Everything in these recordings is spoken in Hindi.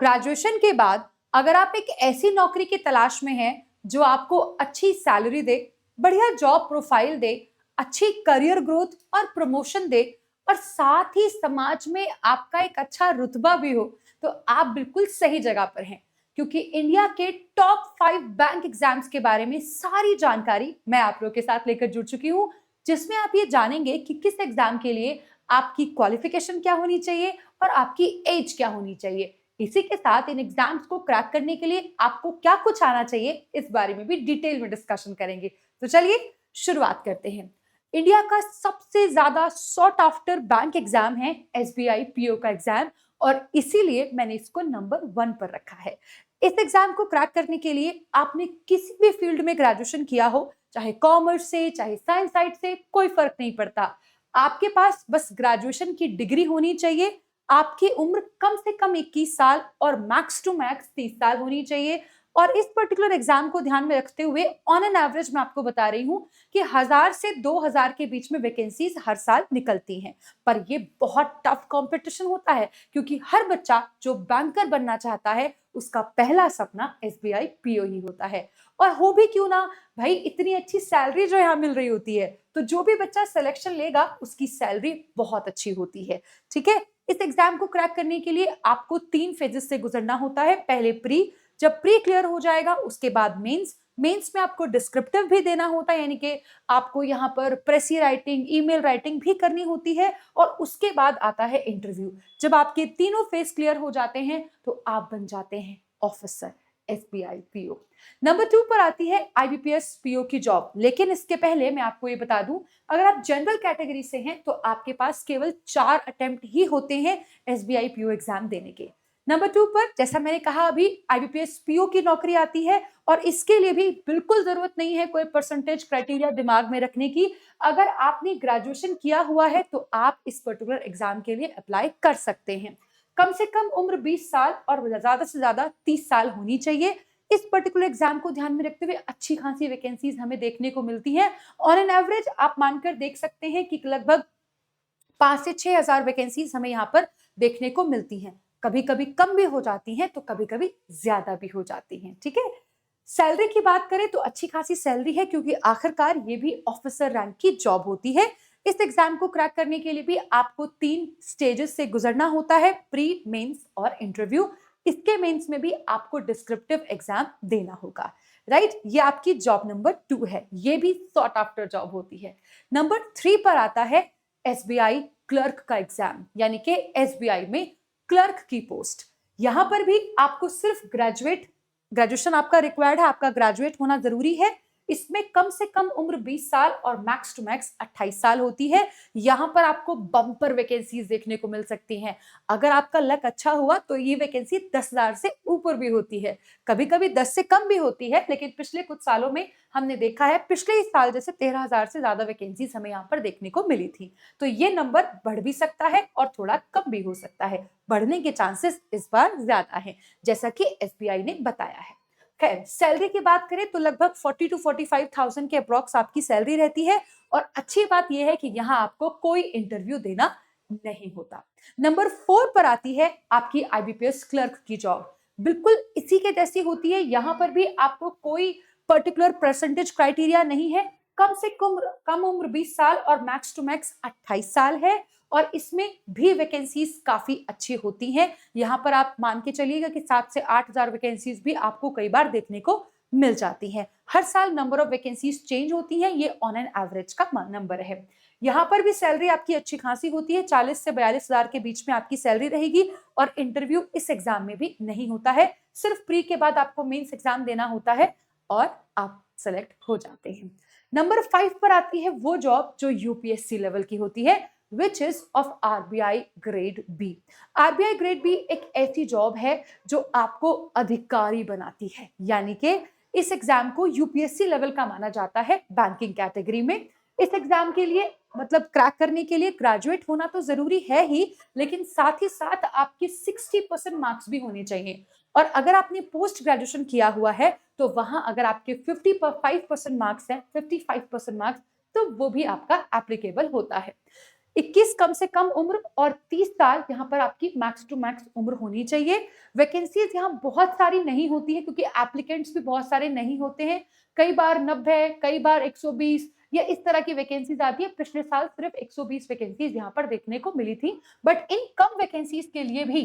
ग्रेजुएशन के बाद अगर आप एक ऐसी नौकरी की तलाश में हैं जो आपको अच्छी सैलरी दे, बढ़िया जॉब प्रोफाइल दे, अच्छी करियर ग्रोथ और प्रमोशन दे और साथ ही समाज में आपका एक अच्छा रुतबा भी हो, तो आप बिल्कुल सही जगह पर हैं। क्योंकि इंडिया के टॉप 5 बैंक एग्जाम्स के बारे में सारी जानकारी मैं आप लोगों के साथ लेकर जुड़ चुकी हूँ, जिसमें आप ये जानेंगे कि किस एग्जाम के लिए आपकी क्वालिफिकेशन क्या होनी चाहिए और आपकी एज क्या होनी चाहिए। इसी के साथ इन एग्जाम्स को क्रैक करने के लिए आपको क्या कुछ आना चाहिए, इस बारे में भी डिटेल में डिस्कशन करेंगे। तो चलिए शुरुआत करते हैं। इंडिया का सबसे ज्यादा सॉट आफ्टर बैंक एग्जाम है एसबीआई पीओ का एग्जाम, और इसीलिए मैंने इसको नंबर 1 पर रखा है। इस एग्जाम को क्रैक करने के लिए आपने किसी भी फील्ड में ग्रेजुएशन किया हो, चाहे कॉमर्स से चाहे साइंस साइड से, कोई फर्क नहीं पड़ता। आपके पास बस ग्रेजुएशन की डिग्री होनी चाहिए, आपकी उम्र कम से कम 21 साल और मैक्स टू मैक्स 30 साल होनी चाहिए। और इस पर्टिकुलर एग्जाम को ध्यान में रखते हुए ऑन एन एवरेज मैं आपको बता रही हूं कि 1000 से 2000 के बीच में वैकेंसीज हर साल निकलती हैं। पर ये बहुत टफ कंपटीशन होता है, क्योंकि हर बच्चा जो बैंकर बनना चाहता है उसका पहला सपना एसबीआई पीओ ही होता है। और हो भी क्यों ना भाई, इतनी अच्छी सैलरी जो यहाँ मिल रही होती है, तो जो भी बच्चा सिलेक्शन लेगा उसकी सैलरी बहुत अच्छी होती है। ठीक है, इस एग्जाम को क्रैक करने के लिए आपको 3 फेजेस से गुजरना होता है। पहले प्री, जब प्री क्लियर हो जाएगा उसके बाद मेंस। मेंस में आपको डिस्क्रिप्टिव भी देना होता है, यानी कि आपको यहाँ पर प्रेसी राइटिंग, ईमेल राइटिंग भी करनी होती है। और उसके बाद आता है इंटरव्यू। जब आपके तीनों फेज क्लियर हो जाते हैं तो आप बन जाते हैं ऑफिसर एसबीआई पीओ। नंबर 2 पर आती है आईबीपीएस पीओ की जॉब। लेकिन इसके पहले मैं आपको ये बता दूं, अगर आप जनरल कैटेगरी से हैं तो आपके पास केवल 4 अटेम्प्ट ही होते हैं एसबीआई पीओ एग्जाम देने के। नंबर 2 पर जैसा मैंने कहा अभी आईबीपीएस पीओ की नौकरी आती है, और इसके लिए भी बिल्कुल जरूरत नहीं है कोई परसेंटेज क्राइटेरिया दिमाग में रखने की। अगर आपने ग्रेजुएशन किया हुआ है तो आप इस पर्टिकुलर एग्जाम के लिए अप्लाई कर सकते हैं। कम से कम उम्र 20 साल और ज्यादा से ज्यादा 30 साल होनी चाहिए। इस पर्टिकुलर एग्जाम को ध्यान में रखते हुए अच्छी खासी वैकेंसीज हमें देखने को मिलती है। ऑन एन एवरेज आप मानकर देख सकते हैं कि लगभग 5 से 6 हजार वैकेंसीज हमें यहाँ पर देखने को मिलती हैं। कभी कभी कम भी हो जाती हैं तो कभी कभी ज्यादा भी हो जाती हैं। ठीक है, सैलरी की बात करें तो अच्छी खासी सैलरी है, क्योंकि आखिरकार ये भी ऑफिसर रैंक की जॉब होती है। इस एग्जाम को क्रैक करने के लिए भी आपको 3 स्टेजेस से गुजरना होता है, प्री, मेंस और इंटरव्यू। इसके मेंस में भी आपको डिस्क्रिप्टिव एग्जाम देना होगा। राइट, ये आपकी जॉब नंबर 2 है, ये भी सॉट आफ्टर जॉब होती है। नंबर 3 पर आता है एसबीआई क्लर्क का एग्जाम, यानी कि एसबीआई में क्लर्क की पोस्ट। यहां पर भी आपको सिर्फ ग्रेजुएशन आपका रिक्वायर्ड है, आपका ग्रेजुएट होना जरूरी है। इसमें कम से कम उम्र 20 साल और मैक्स टू मैक्स 28 साल होती है। यहां पर आपको बम्पर वैकेंसीज देखने को मिल सकती हैं। अगर आपका लक अच्छा हुआ तो ये वैकेंसी 10,000 से ऊपर भी होती है, कभी कभी 10 से कम भी होती है। लेकिन पिछले कुछ सालों में हमने देखा है, पिछले ही साल जैसे 13,000 से ज्यादा वैकेंसीज हमें यहाँ पर देखने को मिली थी। तो ये नंबर बढ़ भी सकता है और थोड़ा कम भी हो सकता है। बढ़ने के चांसेस इस बार ज्यादा है, जैसा कि एसबीआई ने बताया है। खैर, सैलरी की बात करें तो लगभग 40 to 45,000 के अप्रॉक्स आपकी सैलरी रहती है। और अच्छी बात यह है कि यहाँ आपको कोई इंटरव्यू देना नहीं होता। नंबर 4 पर आती है आपकी आईबीपीएस क्लर्क की जॉब। बिल्कुल इसी के जैसी होती है। यहां पर भी आपको कोई पर्टिकुलर परसेंटेज क्राइटेरिया नहीं है। कम उम्र 20 साल और मैक्स टू मैक्स 28 साल है। और इसमें भी वैकेंसीज काफी अच्छी होती हैं। यहाँ पर आप मान के चलिएगा कि 7 से 8 हजार वैकेंसीज भी आपको कई बार देखने को मिल जाती हैं। हर साल नंबर ऑफ वैकेंसीज चेंज होती हैं, ये ऑन एन एवरेज का नंबर है। यहाँ पर भी सैलरी आपकी अच्छी खासी होती है, 40 से 42 हजार के बीच में आपकी सैलरी रहेगी। और इंटरव्यू इस एग्जाम में भी नहीं होता है, सिर्फ प्री के बाद आपको मेंस एग्जाम देना होता है और आप सेलेक्ट हो जाते हैं। नंबर 5 पर आती है वो जॉब जो यूपीएससी लेवल की होती है, which is of RBI grade B. RBI grade B एक ऐसी जॉब है जो आपको अधिकारी बनाती है, यानी कि इस एग्जाम को यूपीएससी लेवल का माना जाता है बैंकिंग कैटेगरी में। इस एग्जाम के लिए मतलब क्रैक करने के लिए ग्रेजुएट होना तो जरूरी है ही, लेकिन साथ ही साथ आपके 60% मार्क्स भी होने चाहिए। और अगर आपने पोस्ट ग्रेजुएशन किया हुआ है तो वहां अगर आपके 55% मार्क्स हैं, 55% मार्क्स, तो वो भी आपका एप्लीकेबल होता है। 21 कम से कम उम्र और 30 साल यहाँ पर आपकी मैक्स टू मैक्स उम्र होनी चाहिए। वैकेंसीज यहाँ बहुत सारी नहीं होती है क्योंकि एप्लीकेंट्स भी बहुत सारे नहीं होते हैं। कई बार 90, कई बार 120 या इस तरह की वैकेंसीज आती है। पिछले साल सिर्फ 120 वैकेंसीज यहाँ पर देखने को मिली थी, बट इन कम वैकेंसीज के लिए भी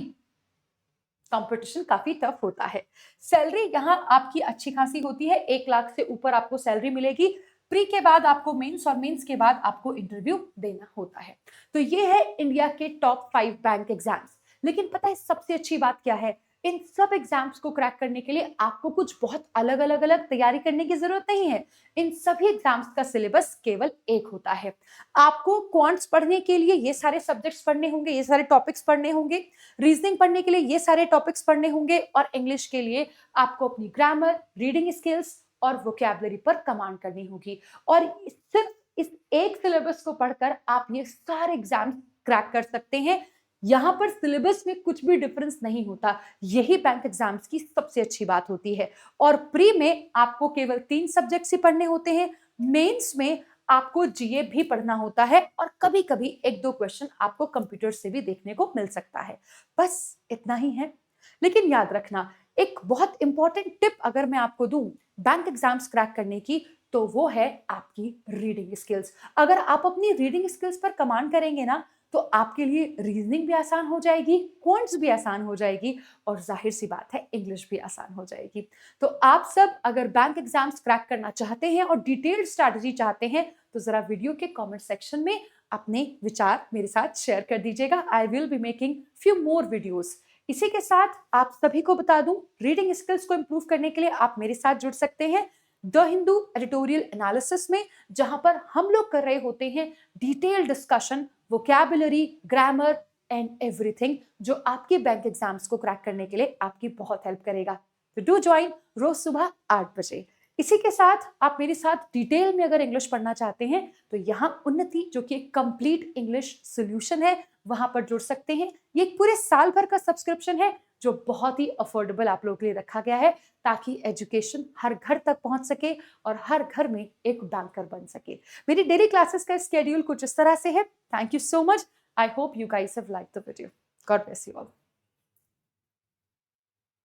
कंपटीशन काफी टफ होता है। सैलरी यहाँ आपकी अच्छी खासी होती है, 1 लाख से ऊपर आपको सैलरी मिलेगी। प्री के बाद आपको मेंस और मेंस के बाद आपको इंटरव्यू देना होता है। तो ये है इंडिया के टॉप 5 बैंक एग्जाम्स। लेकिन पता है सबसे अच्छी बात क्या है? इन सब एग्जाम्स को क्रैक करने के लिए आपको कुछ बहुत अलग अलग अलग तैयारी करने की जरूरत नहीं है। इन सभी एग्जाम्स का सिलेबस केवल एक होता है। आपको क्वांट्स पढ़ने के लिए ये सारे सब्जेक्ट्स पढ़ने होंगे, ये सारे टॉपिक्स पढ़ने होंगे। रीजनिंग पढ़ने के लिए ये सारे टॉपिक्स पढ़ने होंगे और इंग्लिश के लिए आपको अपनी ग्रामर, रीडिंग स्किल्स और वोकैबुलरी पर कमांड करनी होगी। और सिर्फ इस एक सिलेबस को पढ़कर आप ये सारे एग्जाम क्रैक कर सकते हैं। यहाँ पर सिलेबस में कुछ भी डिफरेंस नहीं होता, यही बैंक एग्जाम्स की सबसे अच्छी बात होती है। और प्री में आपको केवल 3 सब्जेक्ट्स ही पढ़ने होते हैं। मेंस में आपको जीए भी पढ़ना होता है और कभी कभी 1-2 क्वेश्चन आपको कंप्यूटर से भी देखने को मिल सकता है। बस इतना ही है। लेकिन याद रखना, एक बहुत इंपॉर्टेंट टिप अगर मैं आपको दूं बैंक एग्जाम्स क्रैक करने की, तो वो है आपकी रीडिंग स्किल्स। अगर आप अपनी रीडिंग स्किल्स पर कमांड करेंगे ना, तो आपके लिए रीजनिंग भी आसान हो जाएगी, क्वांट्स भी आसान हो जाएगी और जाहिर सी बात है इंग्लिश भी आसान हो जाएगी। तो आप सब अगर बैंक एग्जाम्स क्रैक करना चाहते हैं और डिटेल्ड स्ट्रैटेजी चाहते हैं, तो जरा वीडियो के कमेंट सेक्शन में अपने विचार मेरे साथ शेयर कर दीजिएगा। I will be making few more videos. इसी के साथ आप सभी को बता दूं, रीडिंग स्किल्स को इंप्रूव करने के लिए आप मेरे साथ जुड़ सकते हैं द हिंदू एडिटोरियल एनालिसिस में, जहां पर हम लोग कर रहे होते हैं detail discussion, vocabulary, grammar and everything, जो आपके बैंक एग्जाम्स को क्रैक करने के लिए आपकी बहुत हेल्प करेगा। तो डू ज्वाइन, रोज सुबह 8 बजे। इसी के साथ आप मेरे साथ डिटेल में अगर इंग्लिश पढ़ना चाहते हैं, तो यहाँ उन्नति जो कि एक कंप्लीट इंग्लिश सोल्यूशन है, वहां पर जुड़ सकते हैं। ये एक पूरे साल भर का सब्सक्रिप्शन है जो बहुत ही अफोर्डेबल आप लोगों के लिए रखा गया है, ताकि एजुकेशन हर घर तक पहुंच सके और हर घर में एक बैंकर बन सके। मेरी डेली क्लासेस का स्केड्यूल कुछ इस तरह से है। Thank you so much. I hope you guys have liked the video. God bless you all.